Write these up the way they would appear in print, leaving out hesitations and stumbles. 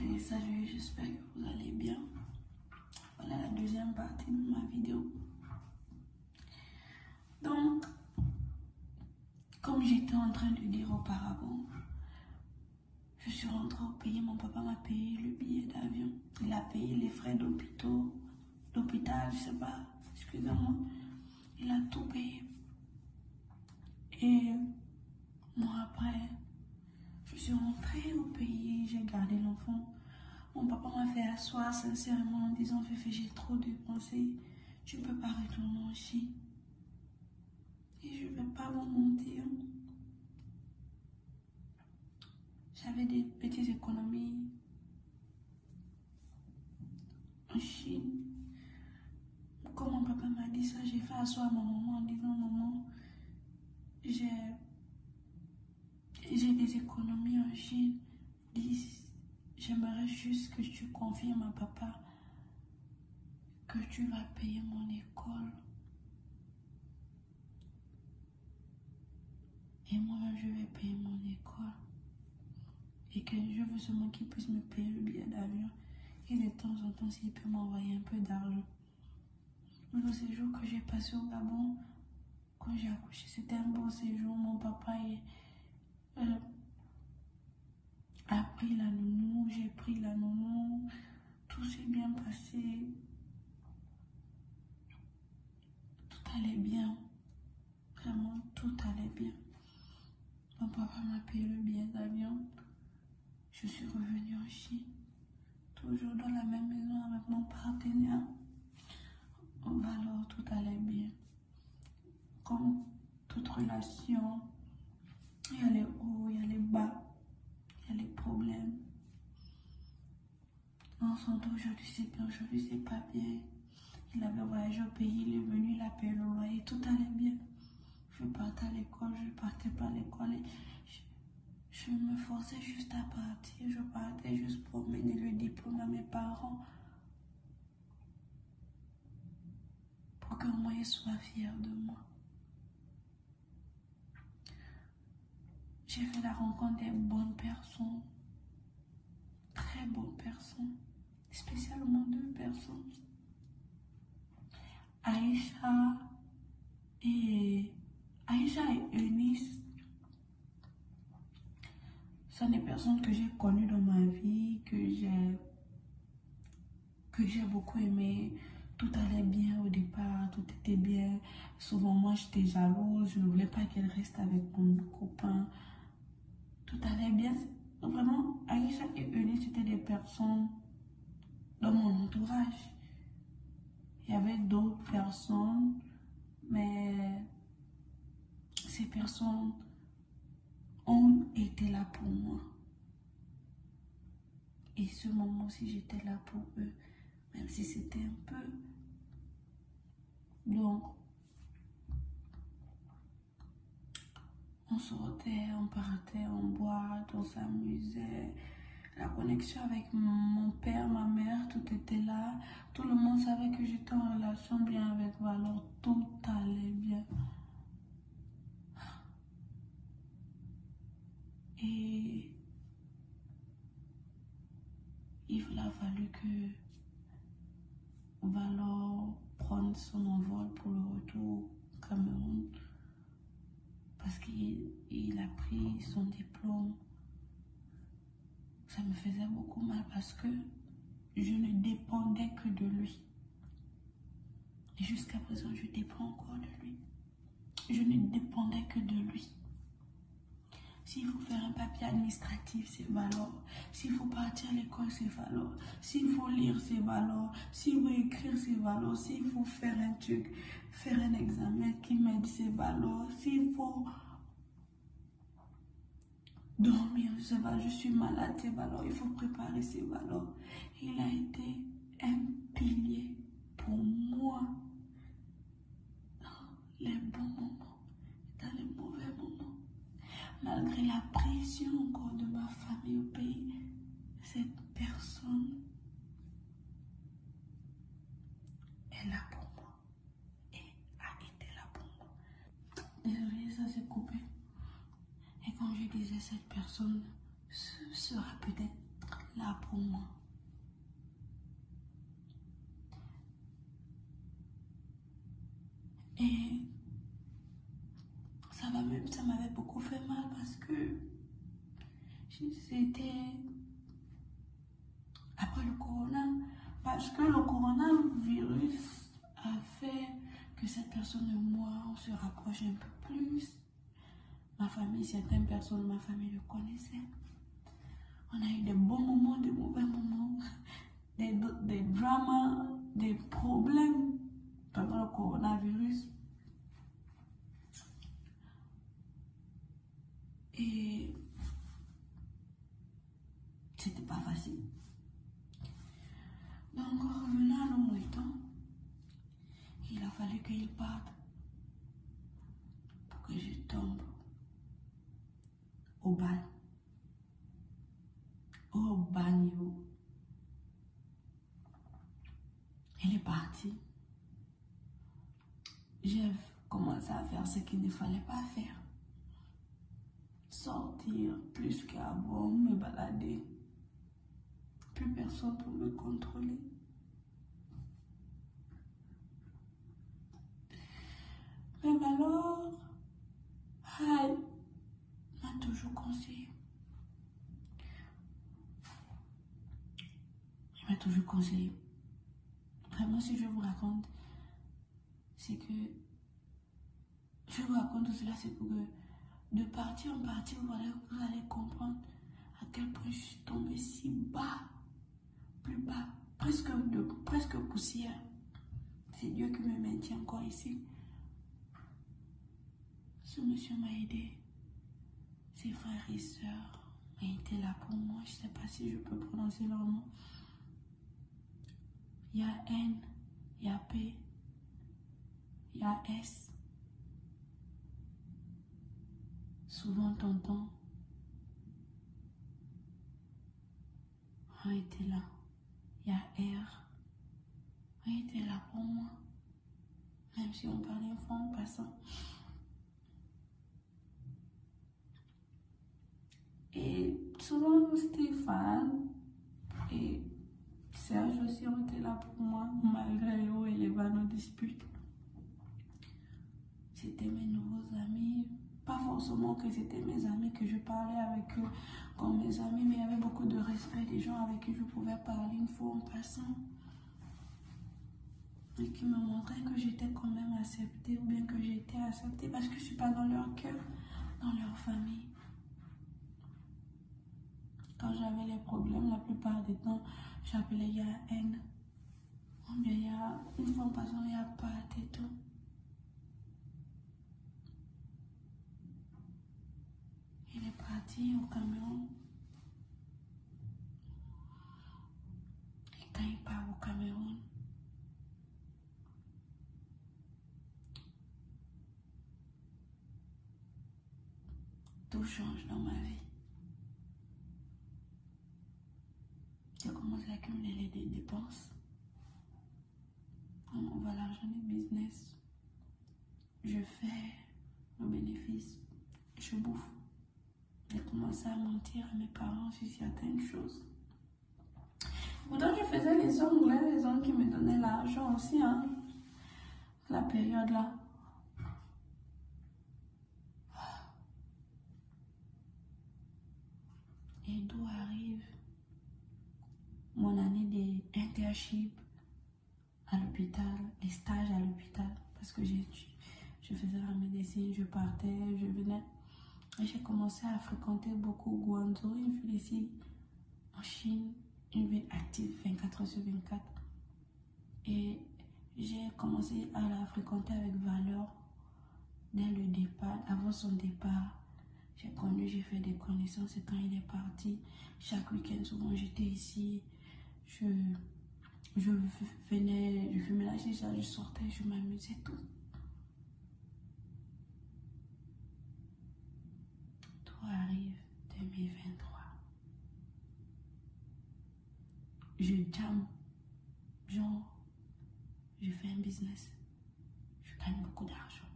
Salut, j'espère que vous allez bien. Voilà la deuxième partie de ma vidéo. Donc, comme j'étais en train de dire auparavant, je suis rentrée au pays, mon papa m'a payé le billet d'avion. Il a payé les frais d'hôpital, je sais pas, excusez-moi. Il a tout payé. Et moi après, je suis rentrée au pays, j'ai gardé l'enfant. Mon papa m'a fait asseoir sincèrement en disant: Féfé, j'ai trop dépensé, tu ne peux pas retourner en Chine. Et je ne vais pas vous mentir. J'avais des petites économies en Chine. Comme mon papa m'a dit ça, j'ai fait asseoir ma maman en disant: Maman, j'ai des économies en Chine. J'aimerais juste que tu confirmes à papa que tu vas payer mon école. Et moi, je vais payer mon école. Et que je veux seulement qu'il puisse me payer le billet d'avion. Et de temps en temps, s'il peut m'envoyer un peu d'argent. Le séjour que j'ai passé au Gabon, quand j'ai accouché, c'était un bon séjour. Mon papa a pris la nounou, j'ai pris la nounou. Tout s'est bien passé. Tout allait bien. Vraiment, tout allait bien. Mon papa m'a payé le billet d'avion. Je suis revenue en Chine. Toujours dans la même maison avec mon partenaire. Alors, tout allait bien. Comme toute relation, il y a les hauts, il y a les bas, il y a les problèmes. On s'entend aujourd'hui, c'est bien, aujourd'hui, c'est pas bien. Il avait voyagé au pays, il est venu, il a payé le loyer, tout allait bien. Je partais à l'école, je partais pas à l'école. Je me forçais juste à partir, je partais juste pour mener le diplôme à mes parents. Pour qu'au moins ils soient fiers de moi. J'ai fait la rencontre des bonnes personnes, très bonnes personnes, spécialement deux personnes. Aïcha et Eunice. Ce sont des personnes que j'ai connues dans ma vie, que j'ai beaucoup aimé. Tout allait bien au départ, tout était bien. Souvent, moi, j'étais jalouse. Je ne voulais pas qu'elle reste avec mon copain. Tout allait bien. Vraiment, Aïcha et Eunice, c'était des personnes dans mon entourage. Il y avait d'autres personnes, mais ces personnes ont été là pour moi. Et ce moment aussi, j'étais là pour eux, même si c'était un peu. Donc, on sortait, on partait en boîte, on s'amusait. La connexion avec mon père, ma mère, tout était là. Tout le monde savait que j'étais en relation bien avec Valor. Tout allait bien. Et il a fallu que Valor prenne son envol pour le retour au Cameroun. Parce qu'il a pris son diplôme. Ça me faisait beaucoup mal parce que je ne dépendais que de lui. Et jusqu'à présent, je dépends encore de lui. Je ne dépendais que de lui. S'il faut faire un papier administratif, c'est Valor. S'il faut partir à l'école, c'est Valor. S'il faut lire, c'est Valor. S'il faut écrire, c'est Valor. S'il faut faire un truc, faire un examen qui m'aide, c'est Valor. S'il faut dormir, c'est Valor. Je suis malade, c'est Valor. Il faut préparer, c'est Valor. Il a été un pilier pour moi dans les bons moments, dans les mauvais moments. Malgré la pression encore de ma famille au pays, cette personne est là pour moi et a été là pour moi. Désolée, ça s'est coupé. Et quand je disais cette personne sera peut-être là pour pour moi. Et ça m'avait beaucoup fait mal parce que c'était après le corona, parce que le coronavirus a fait que cette personne et moi, on se rapproche un peu plus. Ma famille, certaines personnes de ma famille le connaissaient. On a eu des bons moments, des mauvais moments, des dramas, des problèmes pendant le coronavirus. Et c'était pas facile. Donc, revenant à nos moutons, il a fallu qu'il parte pour que je tombe au bal. Au bas niveau. Il est parti. J'ai commencé à faire ce qu'il ne fallait pas faire. Sortir plus qu'avant, me balader. Plus personne pour me contrôler. Même alors, Hai m'a toujours conseillé. Il m'a toujours conseillé. Vraiment, si je vous raconte, c'est que je vous raconte tout cela, c'est pour que de partie en partie, vous allez comprendre à quel point je suis tombée si bas, plus bas, presque poussière. C'est Dieu qui me maintient encore ici. Ce monsieur m'a aidé. Ses frères et sœurs ont été là pour moi. Je ne sais pas si je peux prononcer leur nom. Il y a N, il y a P, il y a S. Souvent, tonton a été là. Il y a R, a été là pour moi. Même si on parlait une fois en passant. Et souvent, Stéphane et Serge aussi ont été là pour moi, malgré les hauts et les bas, nos disputes. C'était mes nouveaux amis. Pas forcément que c'était mes amis, que je parlais avec eux comme mes amis, mais il y avait beaucoup de respect des gens avec qui je pouvais parler une fois en passant. Et qui me montraient que j'étais quand même acceptée, ou bien que j'étais acceptée parce que je ne suis pas dans leur cœur, dans leur famille. Quand j'avais les problèmes, la plupart du temps, j'appelais Yael. Ou bien il y a une fois en passant, il y a Pat et tout. Il est parti au Cameroun. Et quand il part au Cameroun, tout change dans ma vie. J'ai commencé à accumuler des dépenses. On m'envoie l'argent du business. Je fais le bénéfice. Je bouffe. J'ai commencé à mentir à mes parents sur certaines choses. Pourtant, je faisais les hommes qui me donnaient l'argent aussi, hein. La période là. Et d'où arrive mon année d'internship à l'hôpital, les stages à l'hôpital, parce que je faisais la médecine, je partais, je venais. Et j'ai commencé à fréquenter beaucoup Guangzhou, une ville ici en Chine, une ville active 24/24. Et j'ai commencé à la fréquenter avec valeur dès le départ, avant son départ. J'ai fait des connaissances et quand il est parti, chaque week-end, souvent j'étais ici, je venais, je fumais la chicha, je sortais, je m'amusais tout. Tout arrive 2023. Je jam, genre, je fais un business, je gagne beaucoup d'argent.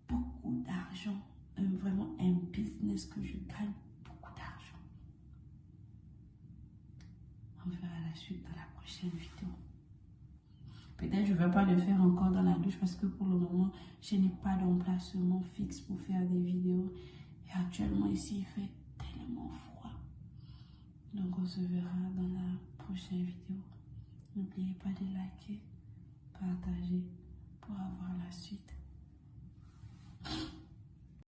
Beaucoup d'argent, vraiment un business que je gagne beaucoup d'argent. suite dans la prochaine vidéo. Peut-être je ne vais pas le faire encore dans la douche parce que pour le moment, je n'ai pas d'emplacement fixe pour faire des vidéos. Et actuellement ici, il fait tellement froid. Donc on se verra dans la prochaine vidéo. N'oubliez pas de liker, partager pour avoir la suite.